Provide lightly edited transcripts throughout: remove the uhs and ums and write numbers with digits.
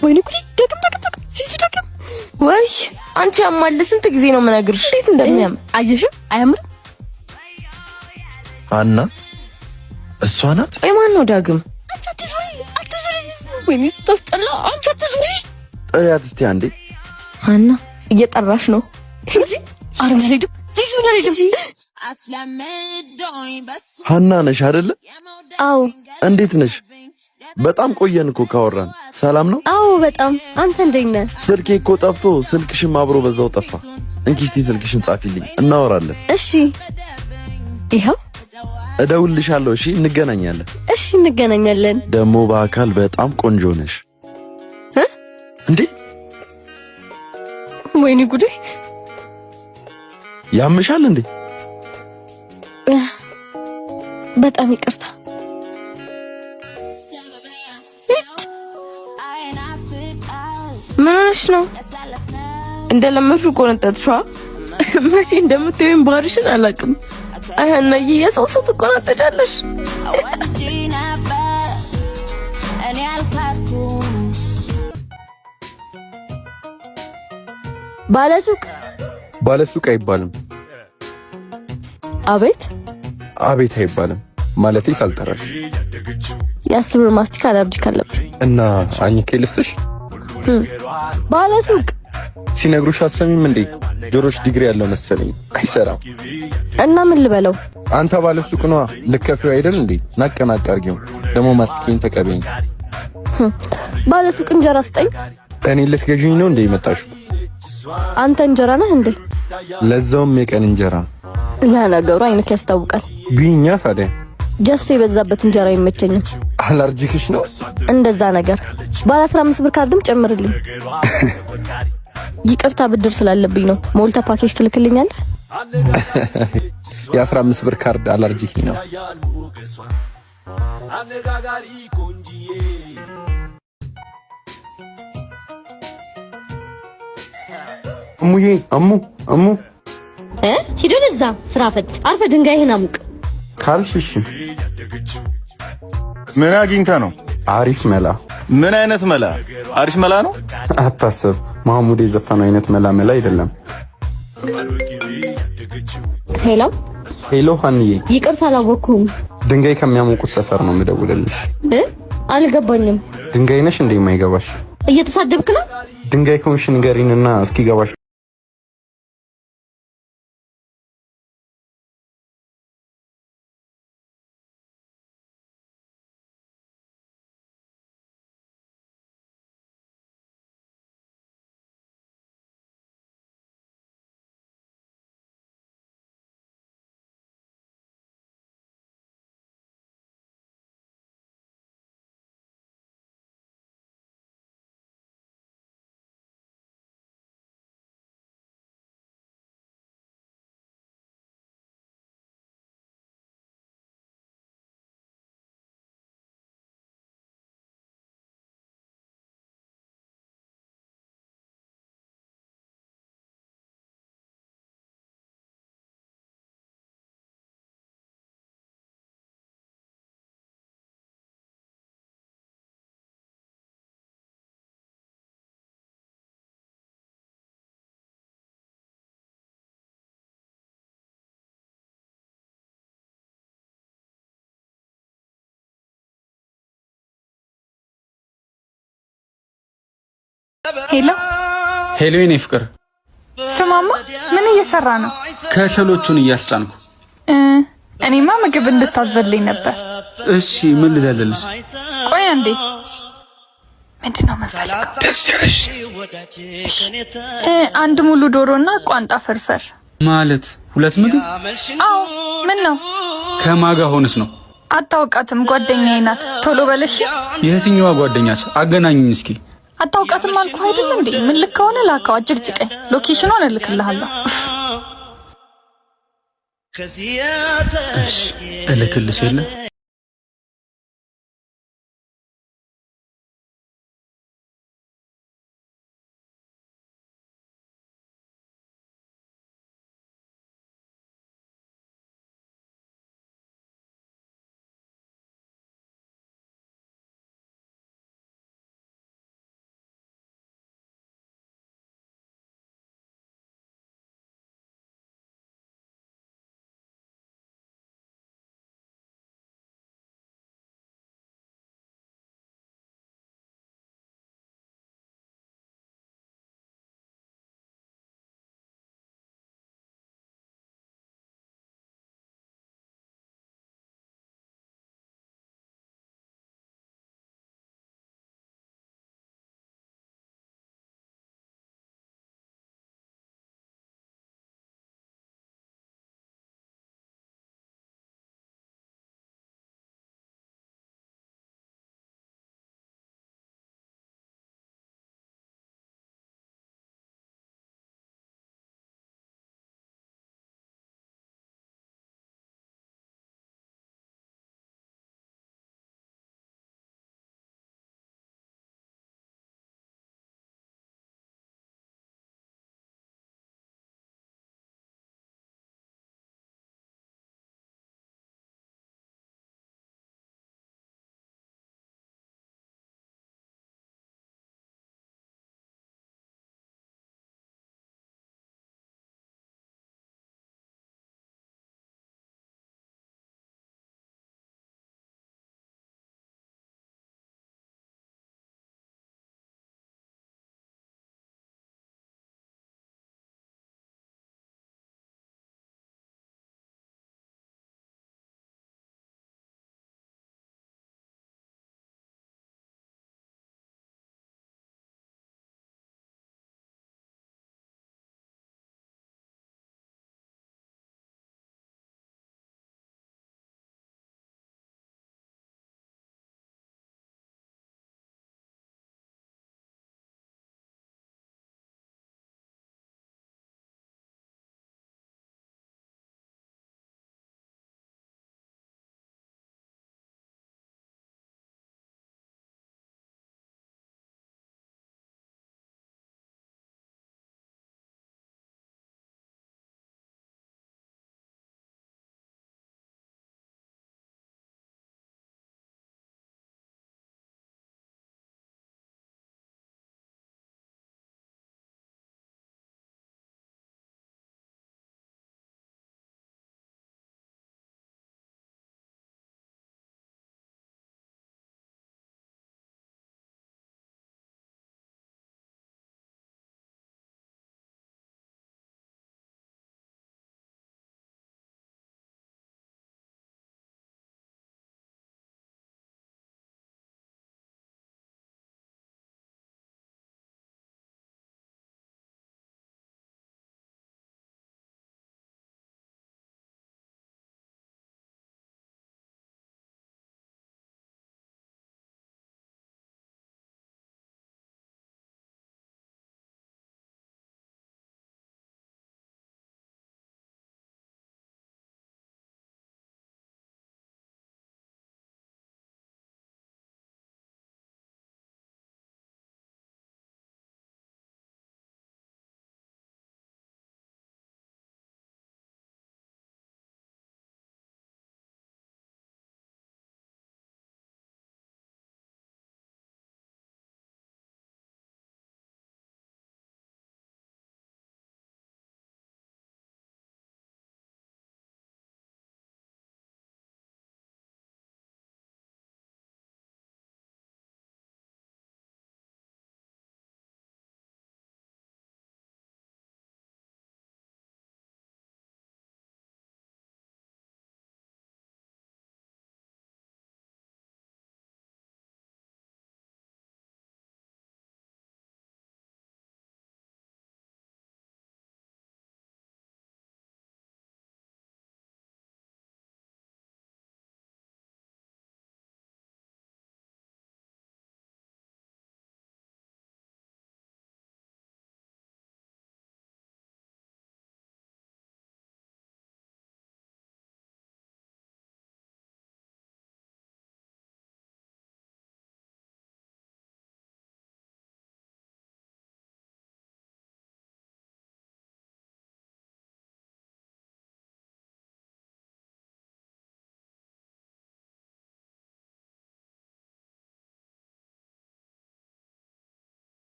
ወይኔ ጉዴ ደግም ሲሲደግም ወይ አንቺ ያማል ስንት ጊዜ ነው የምነግርሽ እንዴት እንደሚያም አየሽም አያምርም አና እሷ ናት ወይ ማን ነው ዳግም አትዙሪ ወይኔ ስታስጠላ አንቺ አትዙሪ እያት እስቲ አንዴ አና እየጠራሽ ነው እንጂ አረመለድም ሲሱናለድም ሀና ነሽ አይደለ አዎ እንዴት ነሽ በጣም ቆየን እኮ ካወራን ሰላም ነው አዎ በጣም አንተ እንዴት ነህ ስልኬ እኮ ጠፍቶ ስልክሽም አብሮ በዛው ጠፋ እንኪ እስቲ ስልክሽን ጻፊልኝ እናወራለን እሺ ይሄው እደውልልሻለሁ እሺ እንገናኛለን እሺ እንገናኛለን ደሞ በአካል በጣም ቆንጆ ነሽ እንዴ ወይኔ ጉዴ ያምሻል እንዴ በጣም ይቅርታ ምን ሆነሽ ነው እንደለመድኩ ቆነጠጥሽዋ መቼ እንደምትይኝ ባርሽን አላውቅም አያናዬ የሰው ሰው ትቆናጠጫለሽ ባለሱቅ አይባልም አቤት አቤት አይባልም ማለቴ ሳልጠራሽ ያስብር ማስቲካ አለርጂክ አለብኝ እና አኝኬ ልስጥሽ ባለሱቅ ሲነግሩሽ አሰሚም እንዴ ጆሮሽ ዲግሪ ያለው መሰለኝ አይሰራም እና ምን ልበለው አንተ ባለሱቅ ነዋ ልከፍለው አይደል እንዴ ናቀናቅ አርጊው ደሞ ማስቲኬን ተቀበይኝ ባለሱቅ እንጀራ ስጠኝ እኔ ልትገዢኝ ነው እንዴ መጣሽ አንተ እንጀራ ነህ እንዴ ለዛውም የቀን እንጀራ ያ ነገሩ አይነክ ያስታውቃል ቢኛ ታዲያ ጀስ የበዛበት እንጀራ ይመቸኛል አለርጂክሽ ነው እንደዛ ነገር ባለ 15 ብር ካርድም ጨምርልኝ ይቅርታ ብድር ስላለብኝ ነው ሞልታ ፓኬጅ ትልክልኛለህ የ15 ብር ካርድ አለርጂክ ነው ሙዬ አሙ ሂዱን እዛ ስራ ፈት አርፈ ድንጋይህን አሙቅ ካልሽሽ ምን አግኝታ ነው አሪፍ መላ ምን አይነት መላ አሪፍ መላ ነው አታስብ ማሙድ የዘፈነው አይነት መላ አይደለም ሄሎ ሀንዬ ይቅርታ አላወኩም ድንጋይ ከሚያሞቁት ሰፈር ነው የምደውልልሽ አልገባኝም ድንጋይ ነሽ እንዴ የማይገባሽ እየተሳደብክ ነው ድንጋይ ከሆንሽ ንገሪንና እስኪገባሽ ሄሎ የኔ ፍቅር ስማማ ምን እየሰራ ነው ከሸሎቹን እያስጫንኩ እኔማ ምግብ እንድታዘልኝ ነበር እሺ ምን ልደልልሽ ቆይ አንዴ ምንድነው መፈልከው ደስ ያለሽ አንድ ሙሉ ዶሮና ቋንጣ ፍርፍር ማለት ሁለት ምግብ አዎ ምን ነው ከማጋ ሆነስ ነው አታውቃትም ጓደኛዬ ናት ቶሎ በለሽ የትኛዋ ጓደኛሽ አገናኝኝ እስኪ አታውቃትም አልኩህ አይደል እንዴ ምን ልከሆነ ላካው አጭቅጭቀኝ ሎኬሽኑን እልክልሃለሁ እሺ እልክልሽ የለ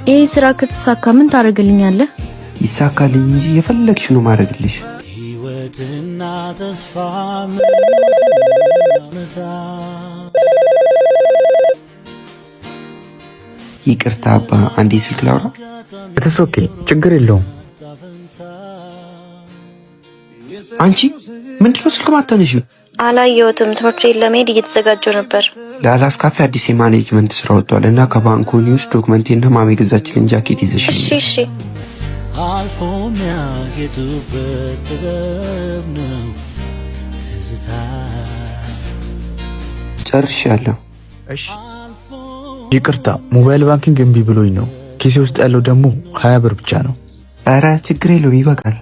ይሄ ስራ ከተሳካ ምን ታደርግልኛለህ? ይሳካልኝ እንጂ የፈለግሽ ነው ማድረግልሽ። ሕይወትና ተስፋ ይቅርታ አባ፣ አንዴ ስልክ ላውራ። ኦኬ፣ ችግር የለውም። አንቺ ምንድነው ስልክ ማታነሺው? አላየሁትም። ትምህርት ቤት ለመሄድ እየተዘጋጀው ነበር። ለአላስ ካፌ አዲስ የማኔጅመንት ስራ ወጥቷል እና ከባንኩ ኒውስ ዶክመንቴና ማሚ ገዛችልን ጃኬት ይዘሽ። እሺ። አልፎ የሚያጌጡበት ጥበብ ነው ትዝታ። ጨርሻለሁ። እሺ፣ ይቅርታ ሞባይል ባንኪንግ እምቢ ብሎኝ ነው። ኪሴ ውስጥ ያለው ደግሞ 20 ብር ብቻ ነው። ኧረ ችግር የለውም ይበቃል።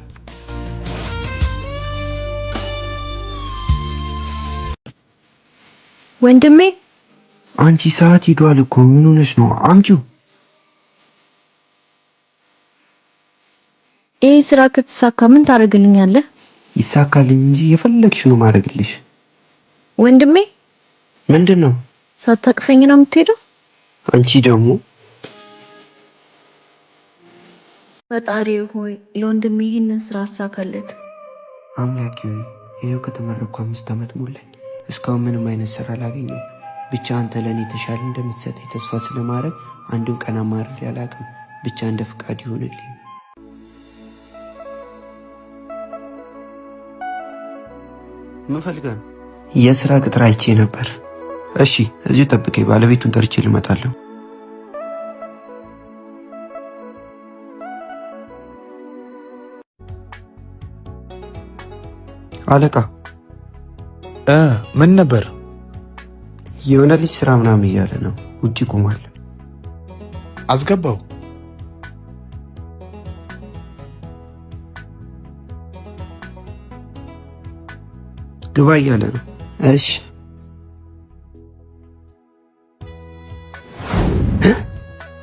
ወንድሜ አንቺ ሰዓት ሄዷል እኮ ምን ሆነሽ ነው? አምጪው። ይሄ ስራ ከተሳካ ምን ታደርግልኛለህ? ይሳካልኝ እንጂ የፈለግሽ ነው ማድረግልሽ። ወንድሜ ምንድነው? ሳታቅፈኝ ነው የምትሄደው? አንቺ ደግሞ ፈጣሪ ሆይ ለወንድሜ ይህንን ስራ አሳካለት። አምላኬ ሆይ ይሄው ከተመረኩ 5 ዓመት ሞላኝ። እስካሁን ምንም አይነት ስራ አላገኘሁም። ብቻ አንተ ለኔ ተሻለ እንደምትሰጠኝ ተስፋ ስለማድረግ አንዱን ቀን አማርሬ አላውቅም። ብቻ እንደ ፍቃድ ይሁንልኝ። ምን ፈልገህ ነው? የስራ ቅጥር አይቼ ነበር። እሺ እዚሁ ጠብቀኝ፣ ባለቤቱን ጠርቼ ልመጣለሁ። አለቃ ምን ነበር? የሆነ ልጅ ስራ ምናምን እያለ ነው፣ ውጪ ቆሟል። አስገባው። ግባ እያለ ነው። እሺ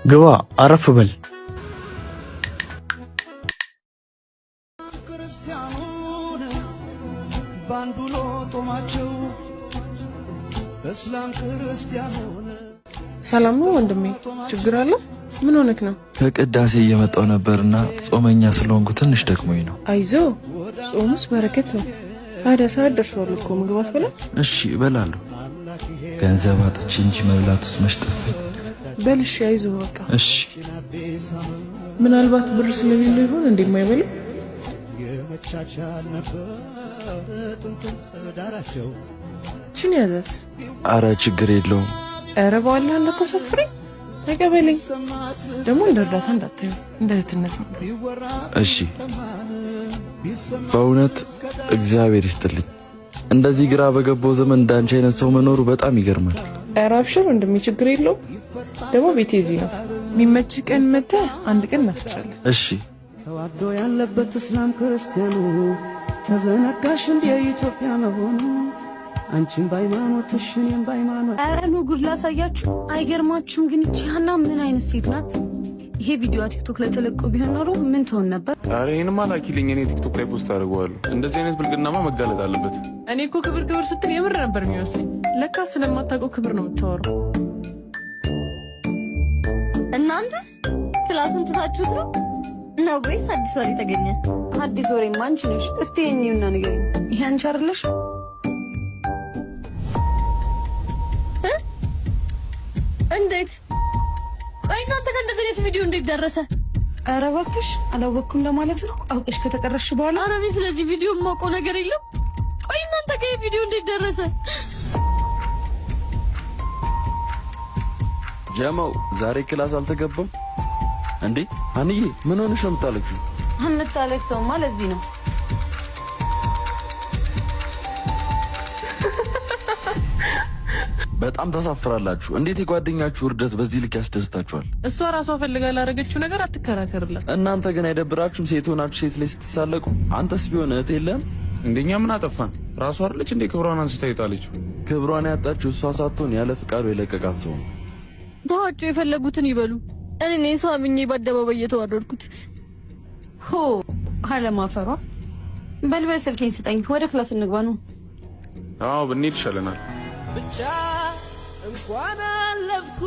ግባ፣ አረፍ በል። ሰላም ነው ወንድሜ? ችግር አለ? ምን ሆነክ ነው? ከቅዳሴ እየመጣው ነበርና ጾመኛ ስለሆንኩ ትንሽ ደክሞኝ ነው። አይዞ፣ ጾሙስ በረከት ነው። ታዲያ ሰዓት ደርሷል እኮ ምግብ አትበላ? እሺ እበላለሁ። ገንዘብ አጥቼ እንጂ መብላቱስ መች ጠፋኝ። በል እሺ፣ አይዞ በቃ እሺ። ምናልባት ብር ስለሌለው ይሆን እንደማይበሉ? ችን ያዛት። አረ ችግር የለውም። አረ በኋላ እንዳታሳፍረኝ፣ ተቀበለኝ። ደግሞ እንደ እርዳታ እንዳታዩ፣ እንደ እህትነት ነው። እሺ በእውነት እግዚአብሔር ይስጥልኝ። እንደዚህ ግራ በገባው ዘመን እንዳንቺ አይነት ሰው መኖሩ በጣም ይገርማል። ኧረ አብሽር ወንድሜ፣ ችግር የለውም። ደግሞ ቤቴ እዚህ ነው። የሚመች ቀን መተህ አንድ ቀን እናፍጥራለን። እሺ። ተዋዶ ያለበት እስላም ክርስቲያኑ ተዘነጋሽ እንደ ኢትዮጵያ መሆኑ አንቺን በሃይማኖትሽ እኔም በሃይማኖት። ኧረ ኑ ጉድ ላሳያችሁ። አይገርማችሁም? ግን ይቺ ሀና ምን አይነት ሴት ናት? ይሄ ቪዲዮ ቲክቶክ ላይ ተለቆ ቢሆን ኖሮ ምን ትሆን ነበር? አረ ይሄንማ ላኪልኝ፣ እኔ ቲክቶክ ላይ ፖስት አድርገዋለሁ። እንደዚህ አይነት ብልግናማ መጋለጥ አለበት። እኔ እኮ ክብር ክብር ስትል የምር ነበር የሚመስለኝ። ለካ ስለማታውቀው ክብር ነው የምታወራው። እናንተ ክላሱን ትታችሁት ነው ነው ወይስ አዲስ ወሬ ተገኘ? አዲስ ወሬማ አንቺ ነሽ። እስቲ የኔውና ንገሪኝ። ይሄ አንቺ አይደለሽ? እንዴት? ቆይ እናንተ ከእንደዚህ አይነት ቪዲዮ እንዴት ደረሰ? ኧረ እባክሽ አላወቅኩም ለማለት ነው። አውቀሽ ከተቀረሽ በኋላ። ኧረ እኔ ስለዚህ ቪዲዮ የማውቀው ነገር የለም። ቆይ እናንተ ከዚህ ቪዲዮ እንዴት ደረሰ? ጀማው ዛሬ ክላስ አልተገባም እንዴ? አንዬ ምን ሆነሽ ነው የምታለቅሽው? የምታለቅሰውማ ለዚህ ነው። በጣም ተሳፍራላችሁ። እንዴት የጓደኛችሁ ውርደት በዚህ ልክ ያስደስታችኋል? እሷ ራሷ ፈልጋ ላደረገችው ነገር አትከራከርላት። እናንተ ግን አይደብራችሁም? ሴት ሆናችሁ ሴት ላይ ስትሳለቁ። አንተስ ቢሆን እህት የለም? እንደኛ ምን አጠፋን? ራሷ አይደለች እንዴ ክብሯን አንስታ ይጣለችው? ክብሯን ያጣችው እሷ ሳትሆን ያለ ፍቃዱ የለቀቃት ሰው ነው። ተዋቸው፣ የፈለጉትን ይበሉ። እኔ ነኝ ሰው አምኜ በአደባባይ እየተዋረድኩት። ሆ አለማፈሯ። በልበል ስልኬን ስጠኝ፣ ወደ ክላስ እንግባ ነው። አዎ ብንሄድ ይሻለናል። ብቻ እንኳን አለፍኩት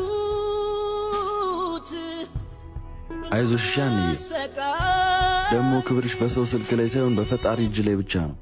አይዞሽ ሻንዬ። ደግሞ ክብርሽ በሰው ስልክ ላይ ሳይሆን በፈጣሪ እጅ ላይ ብቻ ነው።